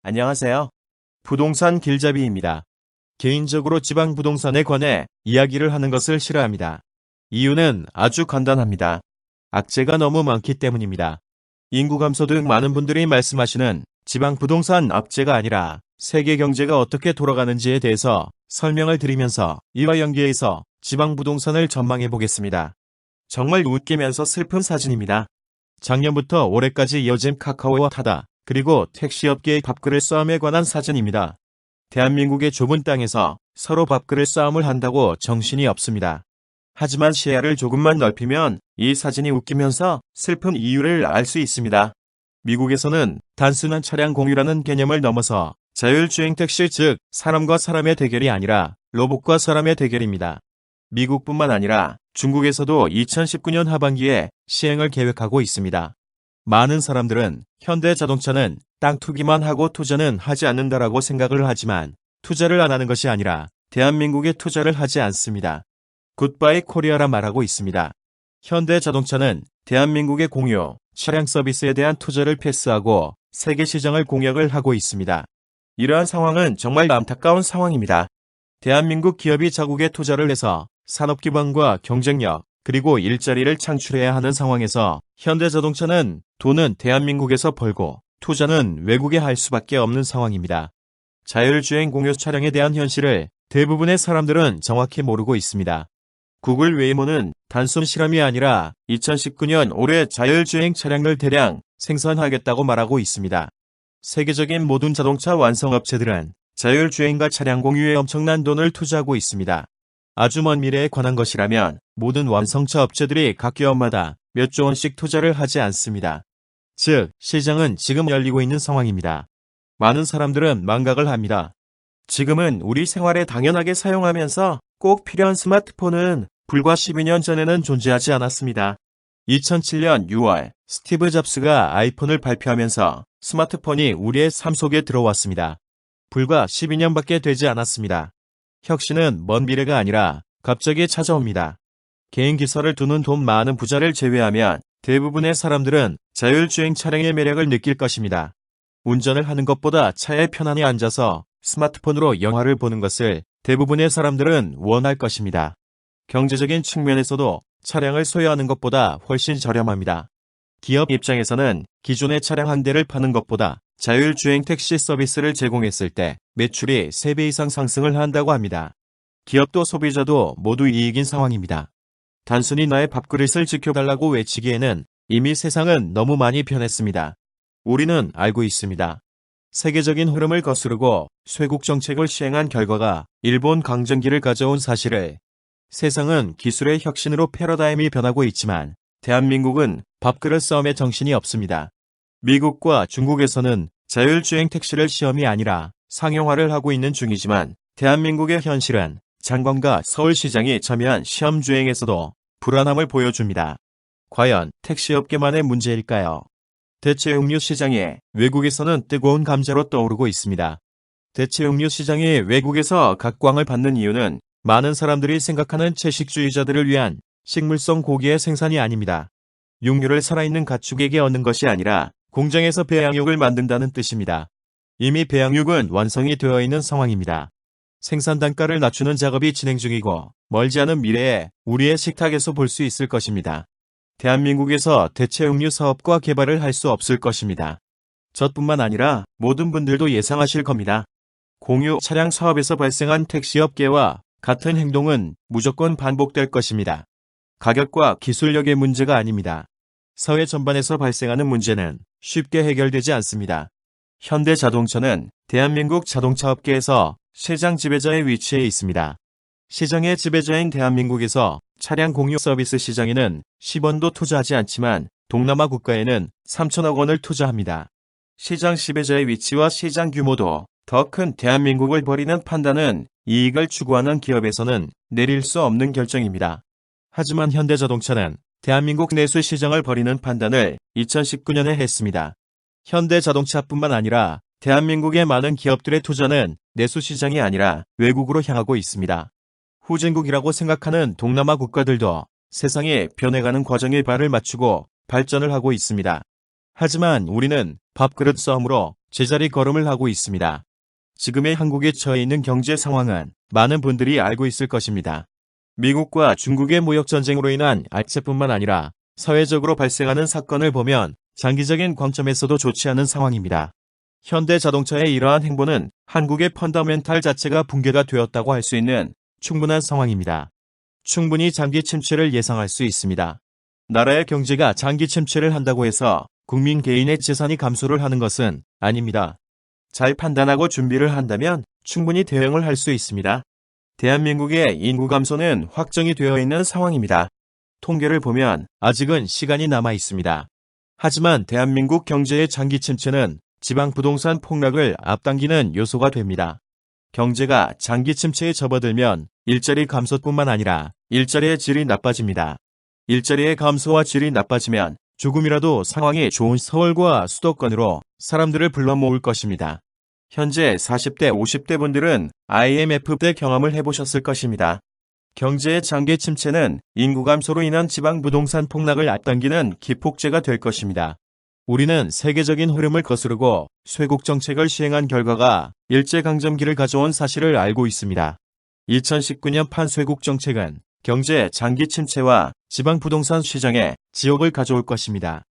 안녕하세요. 부동산 길잡이입니다. 개인적으로 지방 부동산에 관해 이야기를 하는 것을 싫어합니다. 이유는 아주 간단합니다. 악재가 너무 많기 때문입니다. 인구 감소 등 많은 분들이 말씀하시는 지방 부동산 악재가 아니라 세계 경제가 어떻게 돌아가는지에 대해서 설명을 드리면서 이와 연계해서 지방 부동산을 전망해 보겠습니다. 정말 웃기면서 슬픈 사진입니다. 작년부터 올해까지 이어진 카카오와 타다, 그리고 택시업계의 밥그릇 싸움에 관한 사진입니다. 대한민국의 좁은 땅에서 서로 밥그릇 싸움을 한다고 정신이 없습니다. 하지만 시야를 조금만 넓히면 이 사진이 웃기면서 슬픈 이유를 알 수 있습니다. 미국에서는 단순한 차량 공유라는 개념을 넘어서 자율주행 택시, 즉 사람과 사람의 대결이 아니라 로봇과 사람의 대결입니다. 미국뿐만 아니라 중국에서도 2019년 하반기에 시행을 계획하고 있습니다. 많은 사람들은 현대자동차는 땅 투기만 하고 투자는 하지 않는다라고 생각을 하지만 투자를 안 하는 것이 아니라 대한민국에 투자를 하지 않습니다. 굿바이 코리아라 말하고 있습니다. 현대자동차는 대한민국의 공유, 차량 서비스에 대한 투자를 패스하고 세계 시장을 공략을 하고 있습니다. 이러한 상황은 정말 안타까운 상황입니다. 대한민국 기업이 자국에 투자를 해서 산업 기반과 경쟁력, 그리고 일자리를 창출해야 하는 상황에서 현대자동차는 돈은 대한민국에서 벌고 투자는 외국에 할 수밖에 없는 상황입니다. 자율주행 공유 차량에 대한 현실을 대부분의 사람들은 정확히 모르고 있습니다. 구글 웨이모는 단순 실험이 아니라 2019년 올해 자율주행 차량을 대량 생산하겠다고 말하고 있습니다. 세계적인 모든 자동차 완성업체들은 자율주행과 차량 공유에 엄청난 돈을 투자하고 있습니다. 아주 먼 미래에 관한 것이라면 모든 완성차 업체들이 각 기업마다 몇 조 원씩 투자를 하지 않습니다. 즉, 시장은 지금 열리고 있는 상황입니다. 많은 사람들은 망각을 합니다. 지금은 우리 생활에 당연하게 사용하면서 꼭 필요한 스마트폰은 불과 12년 전에는 존재하지 않았습니다. 2007년 6월 스티브 잡스가 아이폰을 발표하면서 스마트폰이 우리의 삶 속에 들어왔습니다. 불과 12년밖에 되지 않았습니다. 혁신은 먼 미래가 아니라 갑자기 찾아옵니다. 개인 기사를 두는 돈 많은 부자를 제외하면 대부분의 사람들은 자율주행 차량의 매력을 느낄 것입니다. 운전을 하는 것보다 차에 편안히 앉아서 스마트폰으로 영화를 보는 것을 대부분의 사람들은 원할 것입니다. 경제적인 측면에서도 차량을 소유하는 것보다 훨씬 저렴합니다. 기업 입장에서는 기존의 차량 한 대를 파는 것보다 자율주행 택시 서비스를 제공했을 때 매출이 3배 이상 상승을 한다고 합니다. 기업도 소비자도 모두 이익인 상황입니다. 단순히 나의 밥그릇을 지켜달라고 외치기에는 이미 세상은 너무 많이 변했습니다. 우리는 알고 있습니다. 세계적인 흐름을 거스르고 쇄국 정책을 시행한 결과가 일본 강점기를 가져온 사실을. 세상은 기술의 혁신으로 패러다임이 변하고 있지만 대한민국은 밥그릇 싸움에 정신이 없습니다. 미국과 중국에서는 자율주행 택시를 시험이 아니라 상용화를 하고 있는 중이지만 대한민국의 현실은 장관과 서울시장이 참여한 시험주행에서도 불안함을 보여줍니다. 과연 택시업계만의 문제일까요? 대체음료 시장이 외국에서는 뜨거운 감자로 떠오르고 있습니다. 대체음료 시장이 외국에서 각광을 받는 이유는 많은 사람들이 생각하는 채식주의자들을 위한 식물성 고기의 생산이 아닙니다. 육류를 살아있는 가축에게 얻는 것이 아니라 공장에서 배양육을 만든다는 뜻입니다. 이미 배양육은 완성이 되어 있는 상황입니다. 생산 단가를 낮추는 작업이 진행 중이고 멀지 않은 미래에 우리의 식탁에서 볼 수 있을 것입니다. 대한민국에서 대체음료 사업과 개발을 할 수 없을 것입니다. 저뿐만 아니라 모든 분들도 예상하실 겁니다. 공유 차량 사업에서 발생한 택시업계와 같은 행동은 무조건 반복될 것입니다. 가격과 기술력의 문제가 아닙니다. 사회 전반에서 발생하는 문제는 쉽게 해결되지 않습니다. 현대자동차는 대한민국 자동차업계에서 시장 지배자의 위치에 있습니다. 시장의 지배자인 대한민국에서 차량 공유 서비스 시장에는 10원도 투자하지 않지만 동남아 국가에는 3천억 원을 투자합니다. 시장 지배자의 위치와 시장 규모도 더 큰 대한민국을 버리는 판단은 이익을 추구하는 기업에서는 내릴 수 없는 결정입니다. 하지만 현대자동차는 대한민국 내수 시장을 버리는 판단을 2019년에 했습니다. 현대자동차뿐만 아니라 대한민국의 많은 기업들의 투자는 내수 시장이 아니라 외국으로 향하고 있습니다. 후진국이라고 생각하는 동남아 국가들도 세상이 변해가는 과정에 발을 맞추고 발전을 하고 있습니다. 하지만 우리는 밥그릇 싸움으로 제자리 걸음을 하고 있습니다. 지금의 한국에 처해 있는 경제 상황은 많은 분들이 알고 있을 것입니다. 미국과 중국의 무역 전쟁으로 인한 악재뿐만 아니라 사회적으로 발생하는 사건을 보면 장기적인 관점에서도 좋지 않은 상황입니다. 현대 자동차의 이러한 행보는 한국의 펀더멘탈 자체가 붕괴가 되었다고 할 수 있는 충분한 상황입니다. 충분히 장기 침체를 예상할 수 있습니다. 나라의 경제가 장기 침체를 한다고 해서 국민 개인의 재산이 감소를 하는 것은 아닙니다. 잘 판단하고 준비를 한다면 충분히 대응을 할 수 있습니다. 대한민국의 인구 감소는 확정이 되어 있는 상황입니다. 통계를 보면 아직은 시간이 남아 있습니다. 하지만 대한민국 경제의 장기 침체는 지방 부동산 폭락을 앞당기는 요소가 됩니다. 경제가 장기 침체에 접어들면 일자리 감소뿐만 아니라 일자리의 질이 나빠집니다. 일자리의 감소와 질이 나빠지면 조금이라도 상황이 좋은 서울과 수도권으로 사람들을 불러 모을 것입니다. 현재 40대, 50대 분들은 IMF 때 경험을 해보셨을 것입니다. 경제의 장기 침체는 인구 감소로 인한 지방 부동산 폭락을 앞당기는 기폭제가 될 것입니다. 우리는 세계적인 흐름을 거스르고 쇄국 정책을 시행한 결과가 일제강점기를 가져온 사실을 알고 있습니다. 2019년 판쇄국 정책은 경제 장기 침체와 지방 부동산 시장에 지옥을 가져올 것입니다.